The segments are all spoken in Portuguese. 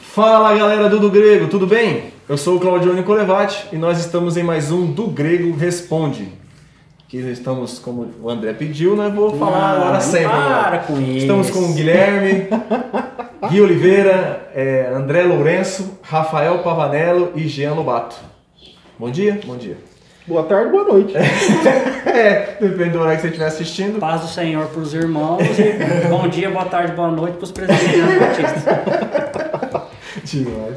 Fala galera do Grego, tudo bem? Eu sou o Claudio Nicolevati e nós estamos em mais um Do Grego Responde. Aqui estamos, como o André pediu, né? Vou falar agora sempre. Para com isso. Estamos com o Guilherme, Gui Oliveira, André Lourenço, Rafael Pavanello e Jean Lobato. Bom dia? Bom dia. Boa tarde, boa noite. Depende do horário que você estiver assistindo. Paz do Senhor para os irmãos e bom dia, boa tarde, boa noite para os presbiterianos batistas. Demais.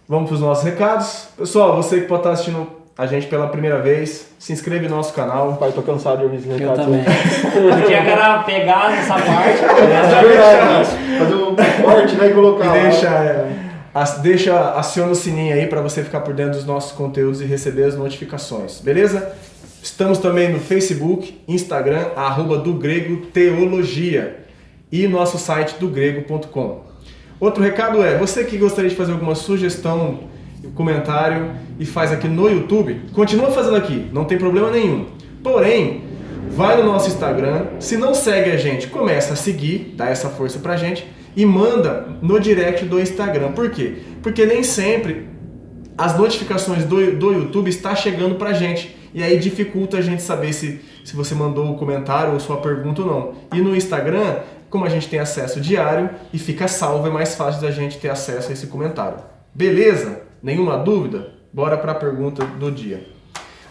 Vamos para os nossos recados. Pessoal, você que pode estar assistindo a gente pela primeira vez, se inscreve no nosso canal. Pai, tô cansado de ouvir esses Eu recados. também. Eu tinha que era pegar essa parte. É verdade. Fazer um corte, né, e colocar. E aciona o sininho aí para você ficar por dentro dos nossos conteúdos e receber as notificações, beleza? Estamos também no Facebook, Instagram, @do Grego Teologia e nosso site dogrego.com. Outro recado é, você que gostaria de fazer alguma sugestão, comentário e faz aqui no YouTube, continua fazendo aqui, não tem problema nenhum. Porém, vai no nosso Instagram, se não segue a gente, começa a seguir, dá essa força pra gente e manda no direct do Instagram. Por quê? Porque nem sempre as notificações do YouTube estão chegando pra gente e aí dificulta a gente saber se você mandou o comentário ou sua pergunta ou não. E no Instagram, como a gente tem acesso diário e fica salvo, é mais fácil da gente ter acesso a esse comentário. Beleza? Nenhuma dúvida? Bora para a pergunta do dia.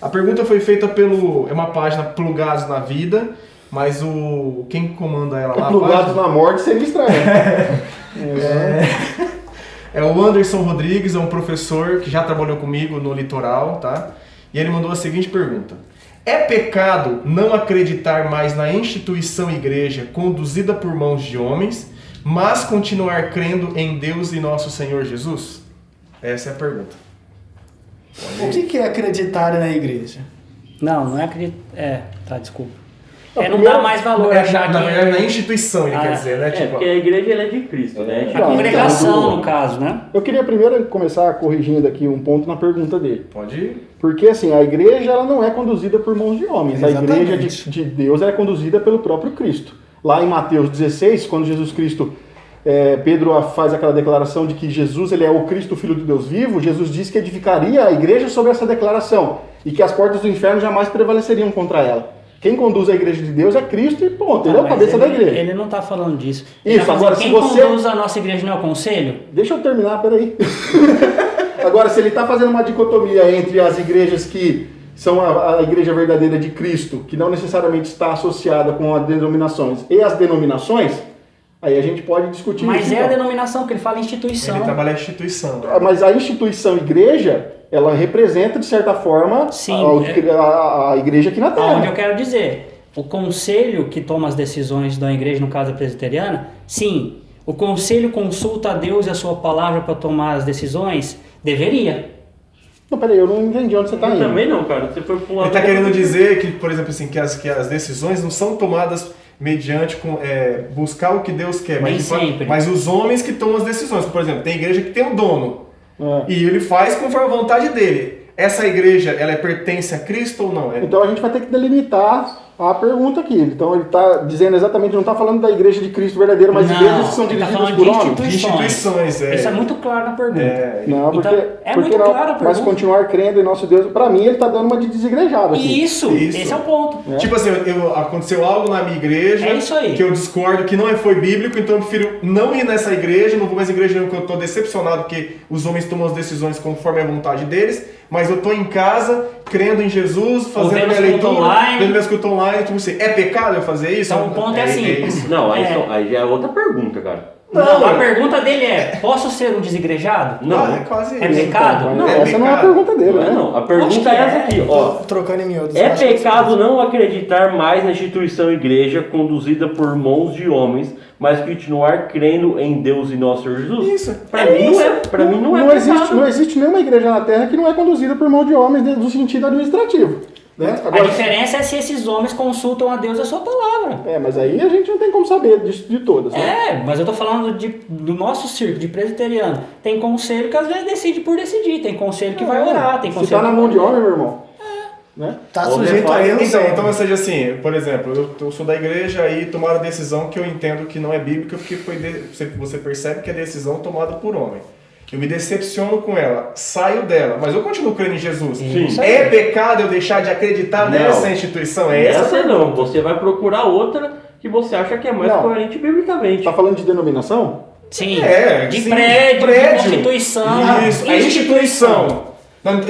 A pergunta foi feita é uma página Plugados na Vida, mas quem comanda ela lá... Plugados na morte seria estranho. É o Anderson Rodrigues, é um professor que já trabalhou comigo no litoral, tá? E ele mandou a seguinte pergunta. É pecado não acreditar mais na instituição igreja conduzida por mãos de homens, mas continuar crendo em Deus e nosso Senhor Jesus? Essa é a pergunta. O que é acreditar na igreja? Não é acreditar. Desculpa. Não, Não dá mais valor achar que... Na verdade, na instituição, ele quer dizer, né? Porque a igreja ela é de Cristo, né? A congregação, no caso, né? Eu queria primeiro começar corrigindo aqui um ponto na pergunta dele. Pode ir. Porque assim, a igreja ela não é conduzida por mãos de homens. Exatamente. A igreja de Deus é conduzida pelo próprio Cristo. Lá em Mateus 16, quando Jesus Cristo... Pedro faz aquela declaração de que Jesus ele é o Cristo, o Filho de Deus vivo. Jesus disse que edificaria a igreja sobre essa declaração e que as portas do inferno jamais prevaleceriam contra ela. Quem conduz a igreja de Deus é Cristo e ponto, ele é o cabeça da igreja. Ele não está falando disso. Isso, agora se você... Quem conduz a nossa igreja não é o conselho? Deixa eu terminar, peraí. Agora, se ele está fazendo uma dicotomia entre as igrejas que são a igreja verdadeira de Cristo, que não necessariamente está associada com as denominações, e as denominações... Aí a gente pode discutir Mas isso. é a denominação, porque ele fala instituição. Ele trabalha a instituição. Mas a instituição igreja, ela representa, de certa forma, Sim, a igreja aqui na Terra. Onde eu quero dizer, o conselho que toma as decisões da igreja, no caso a presbiteriana, sim, o conselho consulta a Deus e a sua palavra para tomar as decisões? Deveria. Não, peraí, eu não entendi onde você está indo. Também não, cara. Você foi pra um lado... Ele está querendo dizer que, por exemplo, assim, que as decisões não são tomadas mediante buscar o que Deus quer, Nem sempre. Mas os homens que tomam as decisões. Por exemplo, tem igreja que tem um dono e ele faz conforme a vontade dele. Essa igreja, ela pertence a Cristo ou não? Então a gente vai ter que delimitar a pergunta aqui. Então ele está dizendo exatamente, não está falando da igreja de Cristo verdadeira, mas igrejas que são dirigidas por homens. Instituições, Isso é muito claro na pergunta. Não, porque, Então, é porque muito não, clara a pergunta. mas continuar crendo em nosso Deus, para mim ele está dando uma de desigrejada aqui. Isso, esse é o ponto. Tipo assim, aconteceu algo na minha igreja É isso aí. que eu discordo, que não foi bíblico, então eu prefiro não ir nessa igreja, não vou mais à igreja porque eu estou decepcionado porque os homens tomam as decisões conforme a vontade deles, mas eu estou em casa, crendo em Jesus, fazendo minha leitura, vendo minhas culto online, tipo assim, é pecado eu fazer isso? Então o ponto é assim. Não, aí já é outra pergunta, cara. Não, a pergunta dele é, posso ser um desigrejado? Não, é quase É isso. pecado? Não, É essa não é a pecado. pergunta dele, Não é né? não. A pergunta é essa aqui, ó. Trocando em miúdos. É acho que pecado não acreditar mais na instituição igreja conduzida por mãos de homens, mas continuar crendo em Deus e nosso Senhor Jesus? Isso. Pra mim não é pecado. Não existe nenhuma igreja na Terra que não é conduzida por mão de homens no sentido administrativo. Né? A diferença é se esses homens consultam a Deus e a sua palavra. Mas aí a gente não tem como saber disso de todas. Né? Mas eu tô falando do nosso círculo de presbiteriano. Tem conselho que às vezes decide por decidir, tem conselho que vai orar, tem Se conselho tá na que mão vai de homem, meu irmão. né? Tá Ou sujeito a erro Então, sempre. ou seja, assim, por exemplo, eu sou da igreja e tomaram a decisão que eu entendo que não é bíblica, porque você percebe que é decisão tomada por homem. Eu me decepciono com ela, saio dela, mas eu continuo crendo em Jesus. Sim. É pecado eu deixar de acreditar Não. nessa instituição? É essa? Essa não, você vai procurar outra que você acha que é mais Não. coerente biblicamente. Tá falando de denominação? Sim, Sim, de prédio, de constituição. Isso, a instituição. Não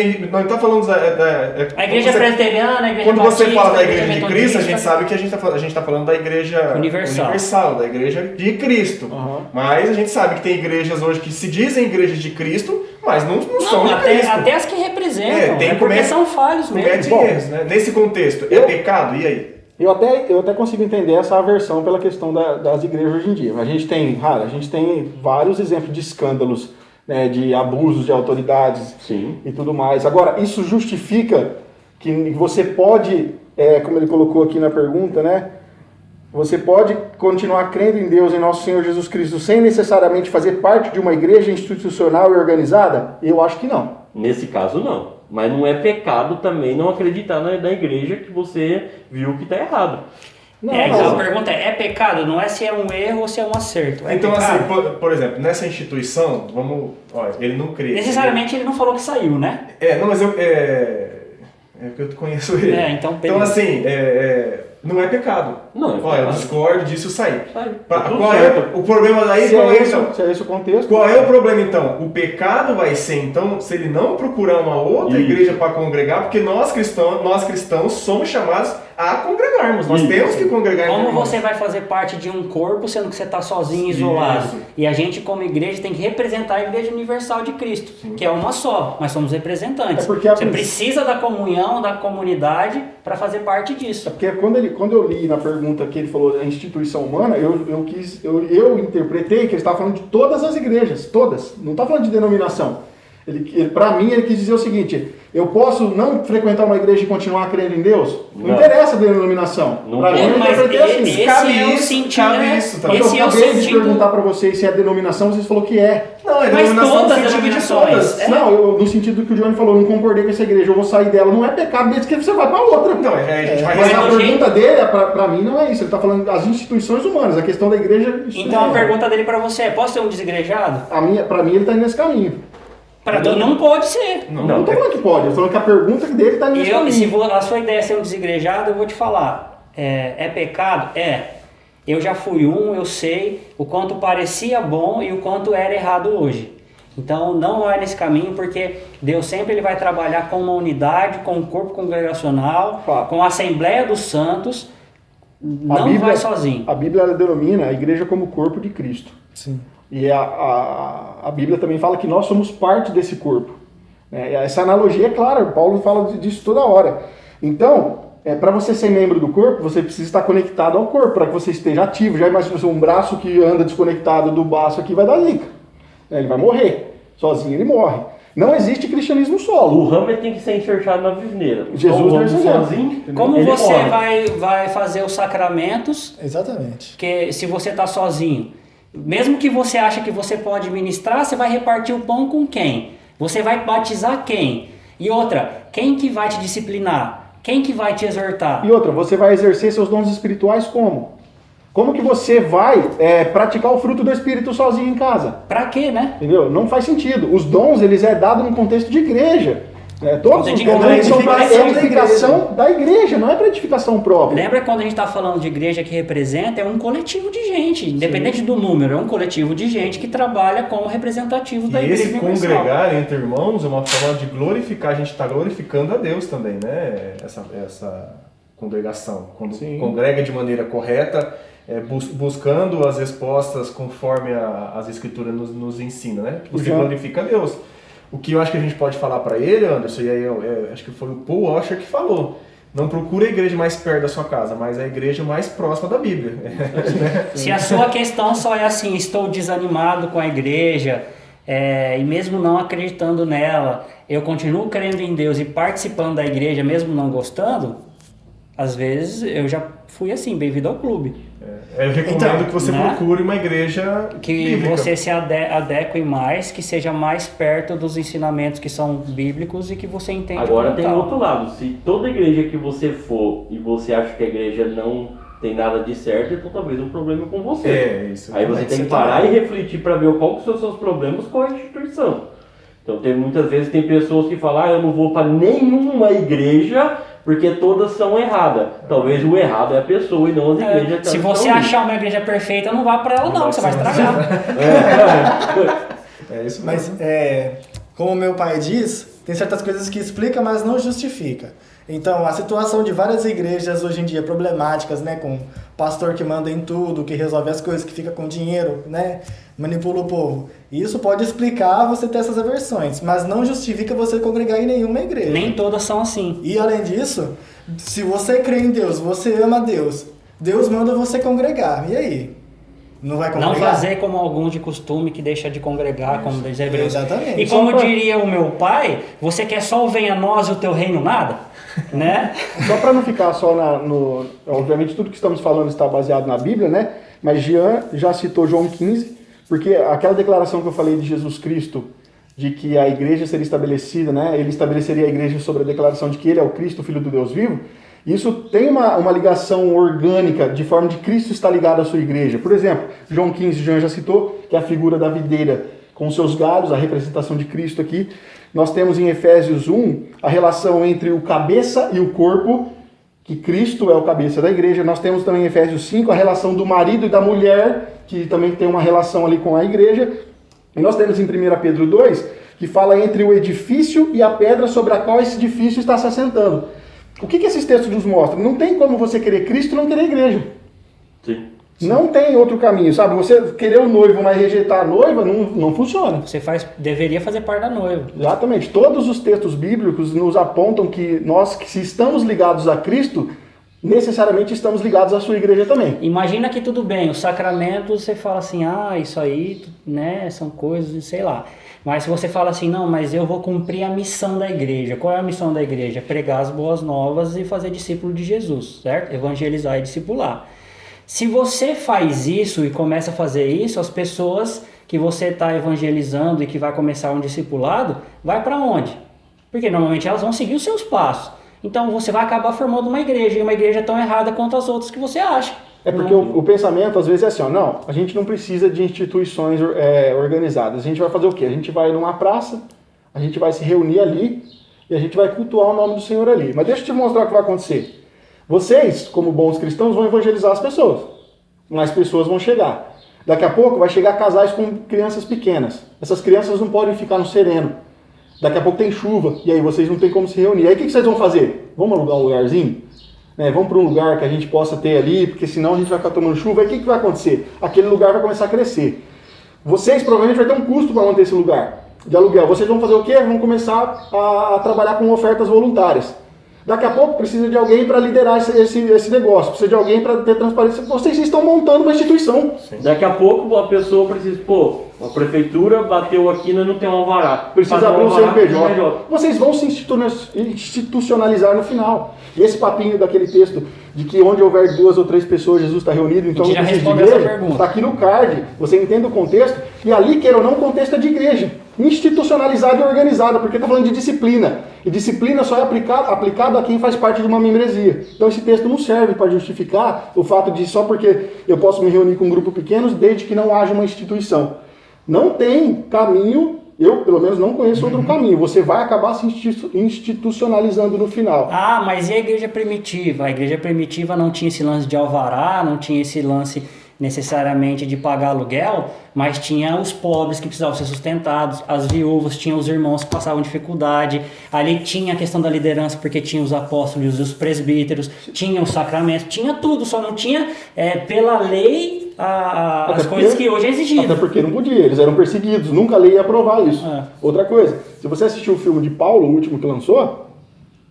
está falando A igreja presbiteriana, a igreja quando você batista, fala da a igreja de metodista. Cristo, a gente sabe que a gente está falando da igreja universal, da igreja de Cristo. Uhum. Mas a gente sabe que tem igrejas hoje que se dizem igrejas de Cristo, mas não são Não, de Cristo. até as que representam, porque comete- são falhos mesmo. Cometem Bom, erros, né? Nesse contexto, é pecado? E aí? Eu até consigo entender essa aversão pela questão das igrejas hoje em dia. A gente tem vários exemplos de escândalos, né, de abusos de autoridades Sim. e tudo mais. Agora, isso justifica que você pode, como ele colocou aqui na pergunta, né? Você pode continuar crendo em Deus, em nosso Senhor Jesus Cristo, sem necessariamente fazer parte de uma igreja institucional e organizada? Eu acho que não. Nesse caso, não. Mas não é pecado também não acreditar na igreja que você viu que está errado. Não, Então a mas- pergunta é pecado? Não é se é um erro ou se é um acerto. É Então, pecado. assim, por exemplo, nessa instituição, olha, ele não crê. Necessariamente ele não falou que saiu, né? Não, mas é que eu conheço ele. Então, Então, assim, não é pecado. Não, é Olha, eu pecado. discordo disso, sair. Sai. Pra- Tá tudo qual é certo. o problema daí? se Qual é é, esse, então? se é esse o contexto. Qual é o problema então? O pecado vai ser então se ele não procurar uma outra Isso. igreja para congregar, porque nós cristãos somos chamados a congregarmos. Nós Isso. temos que congregar. entre Como irmãos. você vai fazer parte de um corpo sendo que você está sozinho, isolado? Isso. E a gente, como igreja, tem que representar a Igreja Universal de Cristo, que é uma só, mas somos representantes. É porque Você precisa da comunhão, da comunidade, para fazer parte disso. Porque quando eu li na pergunta que ele falou a instituição humana, eu interpretei que ele estava falando de todas as igrejas, todas. Não está falando de denominação. Para mim, ele quis dizer o seguinte: eu posso não frequentar uma igreja e continuar crendo em Deus? Não, Não. interessa a denominação. Não Para mim, pode. eu Mas interpretei assim. esse Cabe é o isso, sentido. cabe isso também. Quando Esse eu é o acabei de sentido. perguntar para vocês se é denominação, vocês falaram que é. Não, é Mas denominação todas no as sentido de denominações. todas. Não, no sentido que o Johnny falou, eu não concordei com essa igreja, eu vou sair dela. Não é pecado desde que você vai para outra. Então, a gente vai Mas a do pergunta dele, para mim, não é isso. Ele está falando das instituições humanas. A questão da igreja... isso Então a é- pergunta dele para você é: posso ser um desigrejado? Para mim, ele está nesse caminho. Para tu não pode ser. Não estou falando que pode, eu estou falando que a pergunta dele está nesse Se caminho. a sua ideia é ser um desigrejado, eu vou te falar. É pecado? É. Eu já fui eu sei o quanto parecia bom e o quanto era errado hoje. Então não vai nesse caminho, porque Deus sempre ele vai trabalhar com uma unidade, com um corpo congregacional, Fato. com a Assembleia dos Santos. Não Bíblia- vai sozinho. A Bíblia ela denomina a igreja como o corpo de Cristo. Sim. E a Bíblia também fala que nós somos parte desse corpo. Essa analogia é clara, Paulo fala disso toda hora. Então, para você ser membro do corpo, você precisa estar conectado ao corpo, para que você esteja ativo. Já imagina um braço que anda desconectado do baço aqui vai dar zica. Ele vai morrer. Sozinho ele morre. Não existe cristianismo solo. O Hammer tem que ser enxertado na viveira. Jesus Então, deu esse exemplo. sozinho, entendeu? Como Ele você morre. vai fazer os sacramentos, Exatamente. que se você está sozinho, mesmo que você ache que você pode ministrar, você vai repartir o pão com quem? Você vai batizar quem? E outra, quem que vai te disciplinar? Quem que vai te exortar? E outra, você vai exercer seus dons espirituais como? Como que você vai praticar o fruto do Espírito sozinho em casa? Pra quê, né? Entendeu? Não faz sentido. Os dons, eles é dado num contexto de igreja. Todos os Contexto de dons eles são para edificação da edificação da igreja, não é para edificação própria. Lembra quando a gente está falando de igreja que representa? É um coletivo de gente, independente do número, é um coletivo de gente que trabalha como representativo da E igreja esse universal. congregar entre irmãos é uma forma de glorificar, a gente está glorificando a Deus também, né? Essa congregação. Quando Sim. congrega de maneira correta, buscando as respostas conforme as Escrituras nos ensina, né? Que você Já. glorifica a Deus. O que eu acho que a gente pode falar para ele, Anderson, e aí acho que foi o Paul Washer que falou: não procura a igreja mais perto da sua casa, mas a igreja mais próxima da Bíblia. Se a sua questão só é assim, estou desanimado com a igreja, e mesmo não acreditando nela, eu continuo crendo em Deus e participando da igreja, mesmo não gostando, Às vezes eu já fui assim, bem-vindo ao clube. Eu recomendo Então, que você né? procure uma igreja Que bíblica. você se adeque mais, que seja mais perto dos ensinamentos que são bíblicos e que você entende. Agora como tem tal. outro lado, se toda igreja que você for e você acha que a igreja não tem nada de certo, então talvez um problema com você. É, isso. Aí você tem que parar e refletir para ver qual que são os seus problemas com a instituição. Então muitas vezes tem pessoas que falam, eu não vou para nenhuma igreja porque todas são erradas. Talvez o errado é a pessoa e não as igrejas. Se você achar uma igreja perfeita, não vá para ela não, você vai estragar. É isso mesmo. Mas, como meu pai diz, tem certas coisas que explica, mas não justifica. Então, a situação de várias igrejas hoje em dia problemáticas, né, com pastor que manda em tudo, que resolve as coisas, que fica com dinheiro, né, manipula o povo. Isso pode explicar você ter essas aversões, mas não justifica você congregar em nenhuma igreja. Nem todas são assim. E além disso, se você crê em Deus, você ama Deus, Deus manda você congregar. E aí? Não vai Não congregar? fazer como alguns de costume que deixa de congregar, como diz Hebreus. Exatamente. E como diria o meu pai, você quer só o venha a nós e o teu reino nada? Né? Só para não ficar só obviamente tudo que estamos falando está baseado na Bíblia, né? Mas Jean já citou João 15, porque aquela declaração que eu falei de Jesus Cristo, de que a igreja seria estabelecida, né? Ele estabeleceria a igreja sobre a declaração de que ele é o Cristo, o Filho do Deus vivo. Isso tem uma ligação orgânica, de forma de Cristo estar ligado à sua igreja. Por exemplo, João 15, Jean já citou, que é a figura da videira com seus galhos, a representação de Cristo aqui. Nós temos em Efésios 1 a relação entre o cabeça e o corpo, que Cristo é o cabeça da igreja. Nós temos também em Efésios 5 a relação do marido e da mulher, que também tem uma relação ali com a igreja. E nós temos em 1 Pedro 2, que fala entre o edifício e a pedra sobre a qual esse edifício está se assentando. O que esses textos nos mostram? Não tem como você querer Cristo e não querer igreja. Sim. Não tem outro caminho, sabe? Você querer o noivo, mas rejeitar a noiva, não funciona. Você deveria fazer parte da noiva. Exatamente. Todos os textos bíblicos nos apontam que nós, que se estamos ligados a Cristo, necessariamente estamos ligados à sua igreja também. Imagina que tudo bem, os sacramentos você fala assim, isso aí, né, são coisas, sei lá. Mas se você fala assim, não, mas eu vou cumprir a missão da igreja. Qual é a missão da igreja? Pregar as boas novas e fazer discípulo de Jesus, certo? Evangelizar e discipular. Se você faz isso e começa a fazer isso, as pessoas que você está evangelizando e que vai começar um discipulado, vai para onde? Porque normalmente elas vão seguir os seus passos. Então você vai acabar formando uma igreja, e uma igreja tão errada quanto as outras que você acha. É porque o pensamento às vezes é assim, não, a gente não precisa de instituições organizadas. A gente vai fazer o quê? A gente vai numa praça, a gente vai se reunir ali e a gente vai cultuar o nome do Senhor ali. Mas deixa eu te mostrar o que vai acontecer. Vocês, como bons cristãos, vão evangelizar as pessoas. Mais pessoas vão chegar. Daqui a pouco vai chegar casais com crianças pequenas. Essas crianças não podem ficar no sereno. Daqui a pouco tem chuva e aí vocês não têm como se reunir. Aí o que vocês vão fazer? Vamos alugar um lugarzinho? Vamos para um lugar que a gente possa ter ali, porque senão a gente vai ficar tomando chuva. Aí o que vai acontecer? Aquele lugar vai começar a crescer. Vocês provavelmente vai ter um custo para manter esse lugar de aluguel. Vocês vão fazer o quê? Vão começar a trabalhar com ofertas voluntárias. Daqui a pouco precisa de alguém para liderar esse negócio, precisa de alguém para ter transparência. Vocês estão montando uma instituição. Daqui a pouco a pessoa precisa, a prefeitura bateu aqui, nós não tem um alvará. Precisa abrir um CNPJ. Vocês vão se institucionalizar no final. E esse papinho daquele texto de que onde houver 2 ou 3 pessoas, Jesus está reunido, então não precisa de igreja, está aqui no card. Você entende o contexto? E ali, queira ou não, o contexto é de igreja. Institucionalizada e organizada, porque está falando de disciplina. E disciplina só é aplicado a quem faz parte de uma membresia. Então esse texto não serve para justificar o fato de só porque eu posso me reunir com grupos pequenos, desde que não haja uma instituição. Não tem caminho, eu pelo menos não conheço outro caminho. Você vai acabar se institucionalizando no final. Mas e a igreja primitiva? A igreja primitiva não tinha esse lance de alvará, não tinha esse lance necessariamente de pagar aluguel, mas tinha os pobres que precisavam ser sustentados, as viúvas, tinha os irmãos que passavam dificuldade, ali tinha a questão da liderança, porque tinha os apóstolos e os presbíteros, tinha os sacramentos, tinha tudo, só não tinha pela lei as coisas que hoje é exigido. Até porque não podia, eles eram perseguidos, nunca a lei ia aprovar isso. Outra coisa, se você assistiu o filme de Paulo, o último que lançou,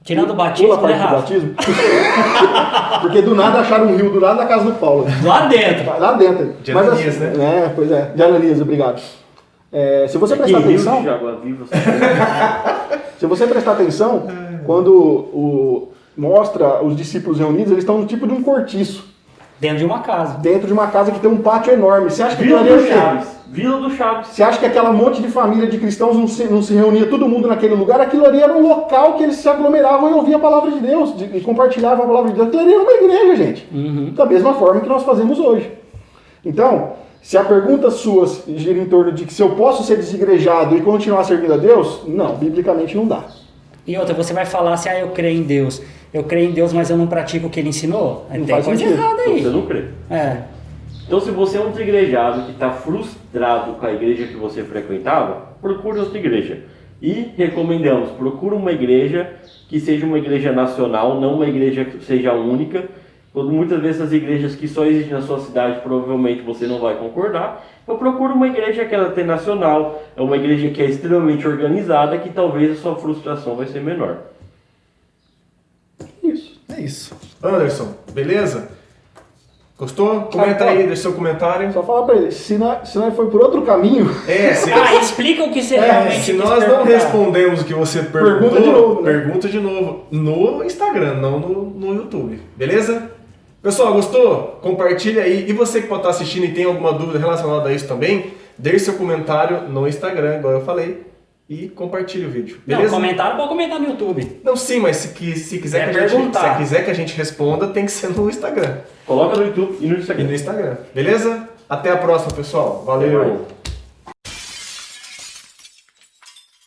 tirando o batismo, pula a parte do batismo. Porque do nada acharam um rio do lado da casa do Paulo. Lá dentro. Lá dentro. De Ananias, né? Pois é. De Ananias, obrigado. Se você prestar atenção... De água viva, se você prestar atenção, quando mostra os discípulos reunidos, eles estão no tipo de um cortiço, Dentro de uma casa. dentro de uma casa que tem um pátio enorme. Você acha que Vila aquilo ali do é o quê? Chaves. Vila do Chaves. Você acha que aquela monte de família de cristãos não se reunia todo mundo naquele lugar? Aquilo ali era um local que eles se aglomeravam e ouviam a palavra de Deus, e compartilhavam a palavra de Deus. Aquilo ali era uma igreja, gente. Da mesma forma que nós fazemos hoje. Então, se a pergunta sua gira em torno de que se eu posso ser desigrejado e continuar servindo a Deus, não, biblicamente não dá. E outra, você vai falar assim, eu creio em Deus. Eu creio em Deus, mas eu não pratico o que ele ensinou? Não Tem faz coisa sentido. errada Então aí. você não crê. É. Então, se você é um desigrejado que está frustrado com a igreja que você frequentava, procure outra igreja. E recomendamos, procure uma igreja que seja uma igreja nacional, não uma igreja que seja única. Muitas vezes as igrejas que só existem na sua cidade, provavelmente você não vai concordar. Então procure uma igreja que ela tem nacional, é uma igreja que é extremamente organizada, que talvez a sua frustração vai ser menor. Isso. É isso. Anderson, beleza? Gostou? Comenta Ah, aí, deixa seu comentário. Só falar pra ele, se nós for por outro caminho, Explica o que você realmente se quis nós não perguntar. respondemos o que você perguntou, Pergunta de novo, né? pergunta de novo no Instagram, não no YouTube. Beleza? Pessoal, gostou? Compartilha aí. E você que pode estar assistindo e tem alguma dúvida relacionada a isso também, deixe seu comentário no Instagram, igual eu falei, e compartilhe o vídeo. Beleza? Não, comentário pode comentar no YouTube. Não, sim, mas se quiser É que a gente, perguntar. se quiser que a gente responda, tem que ser no Instagram. Coloca no YouTube e no E Instagram. no Instagram. Beleza? Até a próxima, pessoal. Valeu! Até mais.